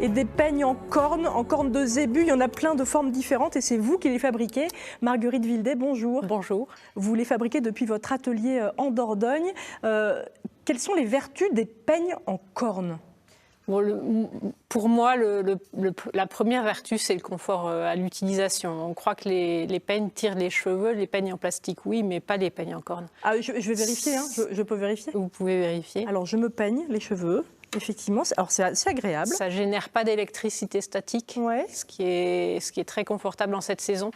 et des peignes en cornes de zébu. Il y en a plein de formes différentes et c'est vous qui les fabriquez. Marguerite Wildet, bonjour. Bonjour. Vous les fabriquez depuis votre atelier en Dordogne. Quelles sont les vertus des peignes en cornes ? Bon, pour moi, la première vertu, c'est le confort à l'utilisation. On croit que les peignes tirent les cheveux, les peignes en plastique, oui, mais pas les peignes en cornes. Ah, je vais vérifier, hein. Je peux vérifier ? Vous pouvez vérifier. Alors, je me peigne les cheveux, effectivement. Alors, c'est assez agréable. Ça ne génère pas d'électricité statique, ouais. ce qui est très confortable en cette saison.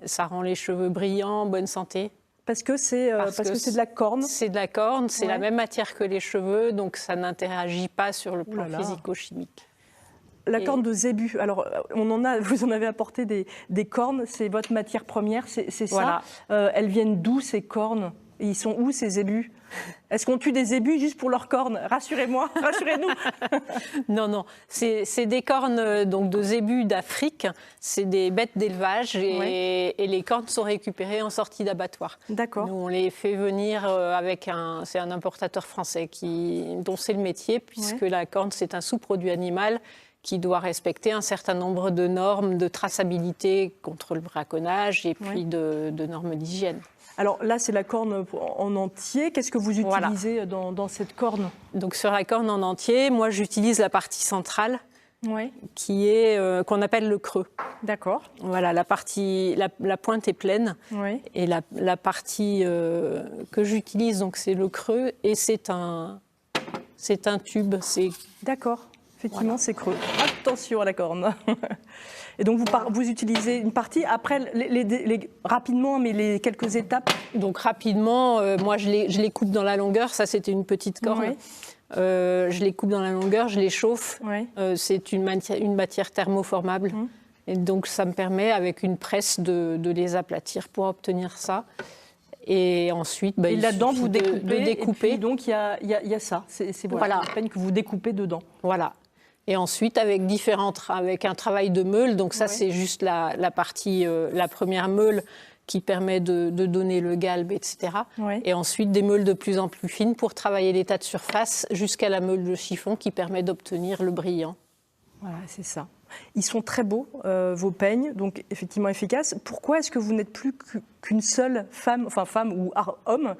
Ça rend les cheveux brillants, en bonne santé. Parce que c'est de la corne. C'est de la corne, c'est la même matière que les cheveux, donc ça n'interagit pas sur le plan physico-chimique. La corne de zébu, alors vous en avez apporté des cornes, c'est votre matière première, c'est ça. Elles viennent d'où ces cornes ? Et ils sont où ces zébus ? Est-ce qu'on tue des zébus juste pour leurs cornes ? Rassurez-moi, rassurez-nous. Non, c'est des cornes donc de zébus d'Afrique. C'est des bêtes d'élevage et les cornes sont récupérées en sortie d'abattoir. D'accord. Nous, on les fait venir c'est un importateur français dont c'est le métier, puisque la corne, c'est un sous-produit animal qui doit respecter un certain nombre de normes de traçabilité contre le braconnage et puis de normes d'hygiène. Alors là, c'est la corne en entier. Qu'est-ce que vous utilisez dans cette corne ? Donc sur la corne en entier, moi j'utilise la partie centrale, qui est qu'on appelle le creux. D'accord. Voilà, la pointe est pleine, et la partie que j'utilise, donc c'est le creux, et c'est un tube. D'accord. Effectivement, c'est creux. Attention à la corne. Et donc, vous utilisez une partie. Après, rapidement, mais les quelques étapes. Donc, rapidement, moi, je les coupe dans la longueur. Ça, c'était une petite corne. Je les coupe dans la longueur, je les chauffe. C'est une matière thermoformable. Et donc, ça me permet, avec une presse, de les aplatir pour obtenir ça. Et ensuite, et là-dedans, vous découpez. De découper. Et puis, donc, il y a ça. C'est la peine que vous découpez dedans. Voilà. Et ensuite, avec un travail de meule, donc ça, c'est juste la partie, la première meule qui permet de donner le galbe, etc. Et ensuite, des meules de plus en plus fines pour travailler l'état de surface jusqu'à la meule de chiffon qui permet d'obtenir le brillant. Voilà, c'est ça. Ils sont très beaux, vos peignes, donc effectivement efficaces. Pourquoi est-ce que vous n'êtes plus qu'une seule femme, enfin femme ou homme,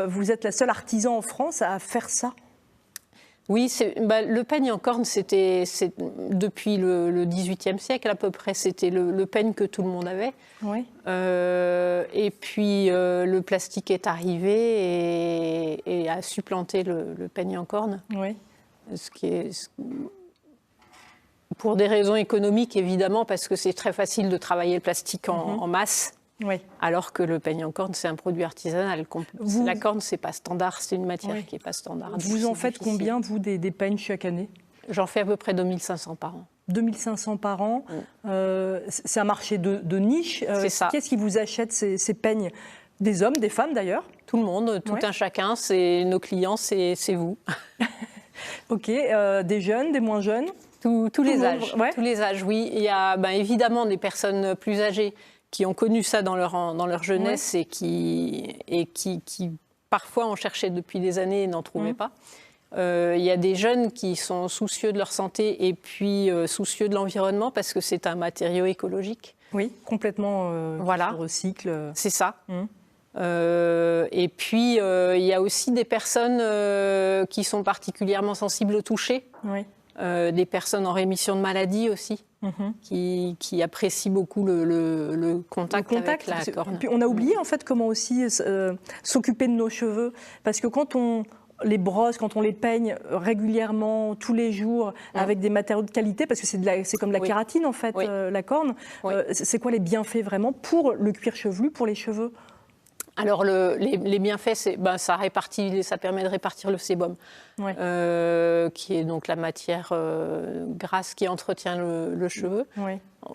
vous êtes la seule artisan en France à faire ça ? Oui, le peigne en corne, c'est depuis le XVIIIe siècle à peu près, c'était le peigne que tout le monde avait. Et puis le plastique est arrivé et a supplanté le peigne en corne. Ce qui est pour des raisons économiques, évidemment, parce que c'est très facile de travailler le plastique en masse. Alors que le peigne en corne, c'est un produit artisanal. La corne, c'est pas standard, c'est une matière qui n'est pas standard. Vous en faites combien, vous, des peignes chaque année ? J'en fais à peu près 2500 par an. 2500 par an. C'est un marché de niche. C'est ça. Qu'est-ce qui vous achète ces peignes ? Des hommes, des femmes d'ailleurs ? Tout le monde, tout un chacun. Nos clients, c'est vous. Ok. Des jeunes, des moins jeunes ? Tous les âges. Tous les âges, oui. Il y a évidemment des personnes plus âgées qui ont connu ça dans leur jeunesse et qui parfois en cherchaient depuis des années et n'en trouvaient pas. Il y a des jeunes qui sont soucieux de leur santé et puis soucieux de l'environnement parce que c'est un matériau écologique. Oui, complètement recycle. C'est ça. Et puis, il y a aussi des personnes qui sont particulièrement sensibles au toucher. Des personnes en rémission de maladie aussi. Qui apprécient beaucoup le contact avec la corne. Puis on a oublié en fait comment aussi s'occuper de nos cheveux, parce que quand on les brosse, quand on les peigne régulièrement, tous les jours, avec des matériaux de qualité, parce que c'est comme de la kératine en fait, la corne, c'est quoi les bienfaits vraiment pour le cuir chevelu, pour les cheveux ? Alors les bienfaits, ça permet de répartir le sébum, qui est donc la matière grasse qui entretient le cheveu.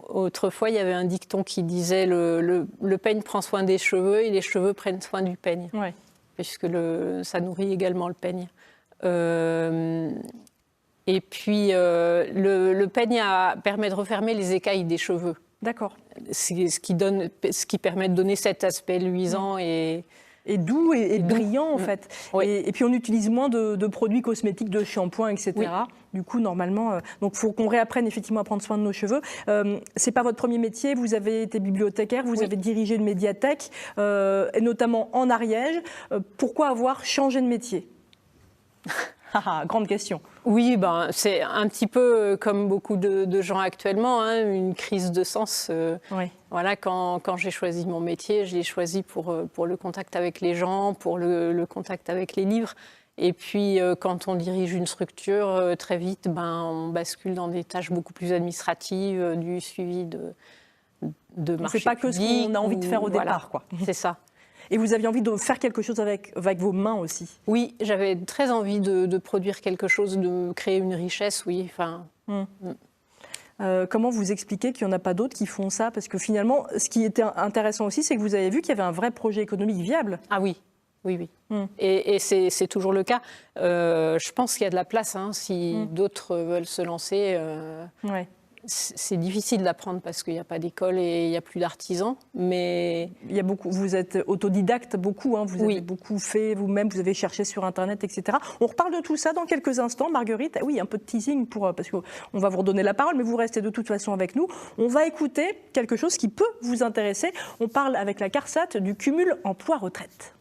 Autrefois, il y avait un dicton qui disait le peigne prend soin des cheveux et les cheveux prennent soin du peigne, puisque ça nourrit également le peigne. Et puis le peigne permet de refermer les écailles des cheveux. D'accord. Ce qui permet de donner cet aspect luisant et Et doux et brillant, en fait. Oui. Et puis, on utilise moins de produits cosmétiques, de shampoing, etc. Oui. Du coup, normalement, donc il faut qu'on réapprenne effectivement à prendre soin de nos cheveux. C'est pas votre premier métier. Vous avez été bibliothécaire, vous avez dirigé une médiathèque, et notamment en Ariège. Pourquoi avoir changé de métier? Grande question. Oui, c'est un petit peu comme beaucoup de gens actuellement, hein, une crise de sens. Oui. Voilà, quand j'ai choisi mon métier, je l'ai choisi pour le contact avec les gens, pour le contact avec les livres. Et puis, quand on dirige une structure, très vite, on bascule dans des tâches beaucoup plus administratives, du suivi de marché public. C'est pas que ce qu'on a envie de faire au départ, quoi. C'est ça. Et vous aviez envie de faire quelque chose avec vos mains aussi? Oui, j'avais très envie de produire quelque chose, de créer une richesse, oui. Comment vous expliquez qu'il n'y en a pas d'autres qui font ça? Parce que finalement, ce qui était intéressant aussi, c'est que vous avez vu qu'il y avait un vrai projet économique viable. Ah oui, oui. Et c'est toujours le cas. Je pense qu'il y a de la place, hein, si d'autres veulent se lancer. Ouais. C'est difficile d'apprendre parce qu'il n'y a pas d'école et il n'y a plus d'artisans, mais... Il y a beaucoup, vous êtes autodidacte beaucoup, hein, vous avez beaucoup fait vous-même, vous avez cherché sur Internet, etc. On reparle de tout ça dans quelques instants, Marguerite. Oui, un peu de teasing, parce qu'on va vous redonner la parole, mais vous restez de toute façon avec nous. On va écouter quelque chose qui peut vous intéresser. On parle avec la CARSAT du cumul emploi-retraite.